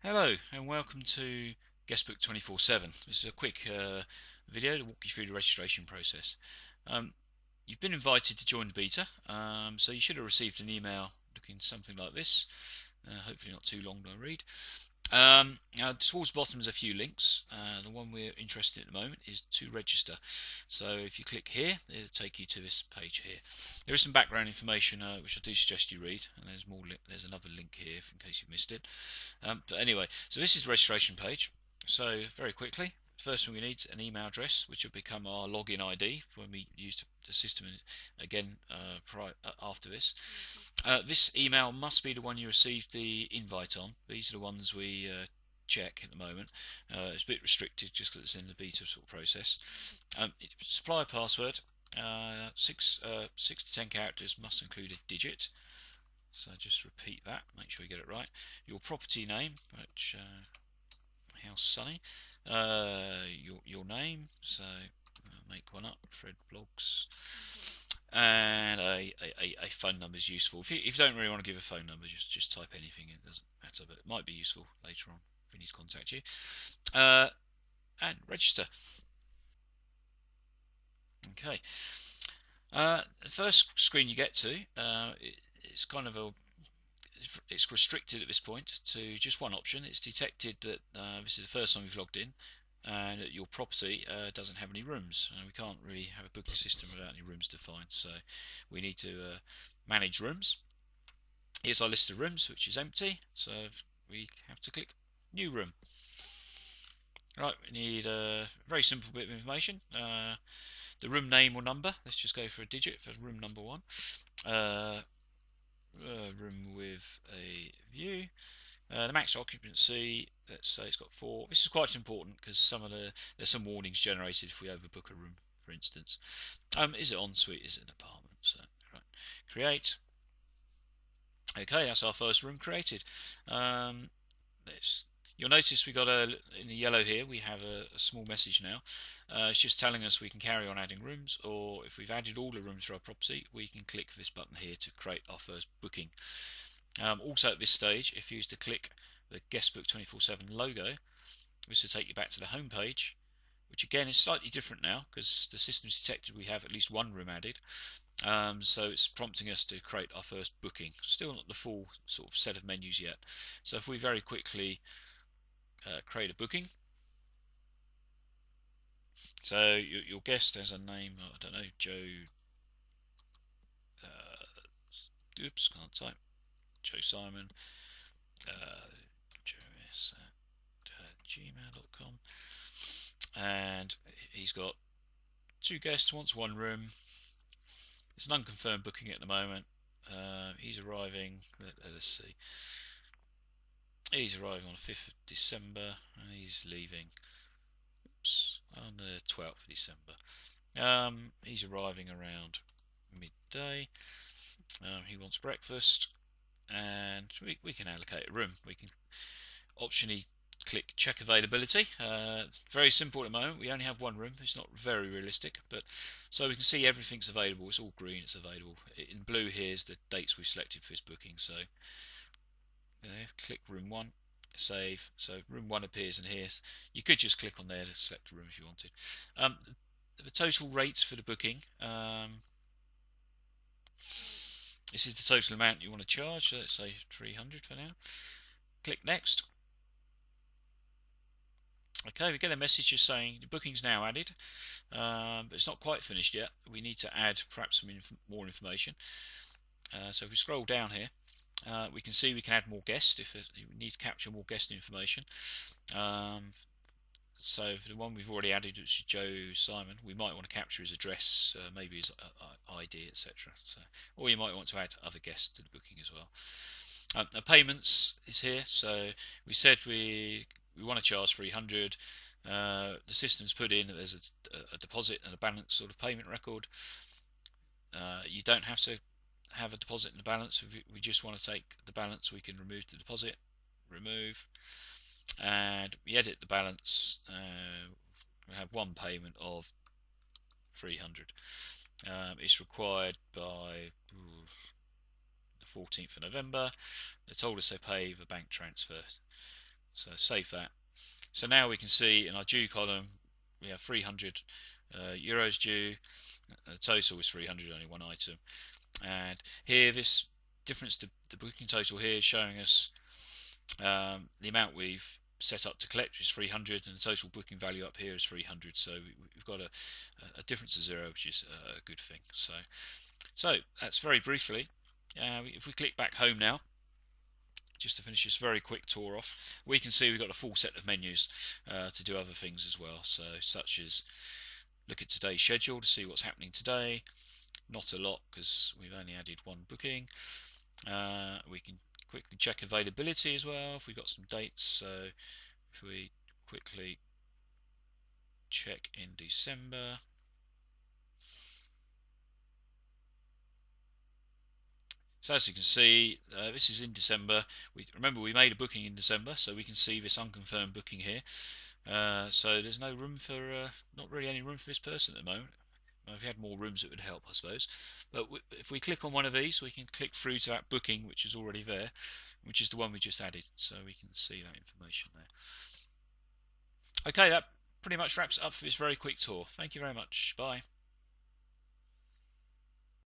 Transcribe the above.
Hello and welcome to Guestbook 24/7. This is a quick video to walk you through the registration process. Um, you've been invited to join the beta, so you should have received an email looking something like this. Hopefully not too long to read. Now towards the bottom there's a few links. The one we're interested in at the moment is to register. So if you click here, it'll take you to this page here. There is some background information which I do suggest you read, and there's more. There's another link here in case you missed it. But anyway, so this is the registration page. So very quickly, first thing we need is an email address, which will become our login ID when we use the system again after this. This email must be the one you received the invite on. These are the ones we check at the moment. It's a bit restricted just because it's in the beta sort of process. Supply a password. 6 to 10 characters, must include a digit. So just repeat that, make sure you get it right. Your property name, which House Sunny. Your name, so make one up, Fred Blogs. And a phone number is useful. If you don't really want to give a phone number, just type anything. It doesn't matter, but it might be useful later on if we need to contact you. And register. Okay. The first screen you get to, it's kind of it's restricted at this point to just one option. It's detected that this is the first time we've logged in and that your property doesn't have any rooms, and we can't really have a booking system without any rooms defined, so we need to manage rooms. Here's our list of rooms, which is empty, so we have to click new room. Right, we need a very simple bit of information. The room name or number, let's just go for a digit for room number 1. Room with a view. The max occupancy, let's say it's got 4. This is quite important because there's some warnings generated if we overbook a room, for instance. Is it ensuite? Is it an apartment? So right, create. Okay, that's our first room created. You'll notice we got in the yellow here we have a small message now. It's just telling us we can carry on adding rooms, or if we've added all the rooms to our property, we can click this button here to create our first booking. Also at this stage, if you use to click the Guestbook 24/7 logo, this will take you back to the home page, which again is slightly different now because the system's detected we have at least one room added. So it's prompting us to create our first booking. Still not the full sort of set of menus yet. So if we very quickly create a booking, so your guest has a name, I don't know, Joe. Oops, can't type. Joe Simon. Joe at gmail.com, and he's got 2 guests, wants 1 room. It's an unconfirmed booking at the moment. He's arriving, let us see, he's arriving on the 5th of December and he's leaving on the 12th of December. He's arriving around midday. He wants breakfast, and we can allocate a room. We can optionally click check availability. Very simple at the moment. We only have 1 room. It's not very realistic, but so we can see everything's available. It's all green. It's available. In blue here is the dates we've selected for this booking. So click room 1, save. So room 1 appears in here. You could just click on there to select a room if you wanted. The total rates for the booking. This is the total amount you want to charge. So let's say 300 for now. Click next. Okay, we get a message just saying the booking's now added, but it's not quite finished yet. We need to add perhaps some more information. So if we scroll down here, we can see we can add more guests if we need to capture more guest information. So for the one we've already added, which is Joe Simon, we might want to capture his address, maybe his ID, etc. So, or you might want to add other guests to the booking as well. The payments is here. So we said we want to charge 300. The system's put in that there's a deposit and a balance sort of payment record. You don't have to have a deposit and a balance. If we just want to take the balance, we can remove the deposit, remove, and we edit the balance. We have 1 payment of 300. It's required by the 14th of November. They told us they pay the bank transfer. So save that. So now we can see in our due column we have 300 euros due. The total is 300, only one item. And here, this difference to the booking total here is showing us the amount we've set up to collect is 300, and the total booking value up here is 300. So we've got a difference of 0, which is a good thing. So that's very briefly. If we click back home now, just to finish this very quick tour off, we can see we've got a full set of menus to do other things as well. So such as look at today's schedule to see what's happening today. Not a lot because we've only added one booking. We can quickly check availability as well if we've got some dates. So if we quickly check in December, so as you can see, this is in December. Remember we made a booking in December, so we can see this unconfirmed booking here. So there's no room for, not really any room for this person at the moment. If we had more rooms, it would help, I suppose. But if we click on one of these, we can click through to that booking, which is already there, which is the one we just added. So we can see that information there. Okay, that pretty much wraps it up for this very quick tour. Thank you very much. Bye.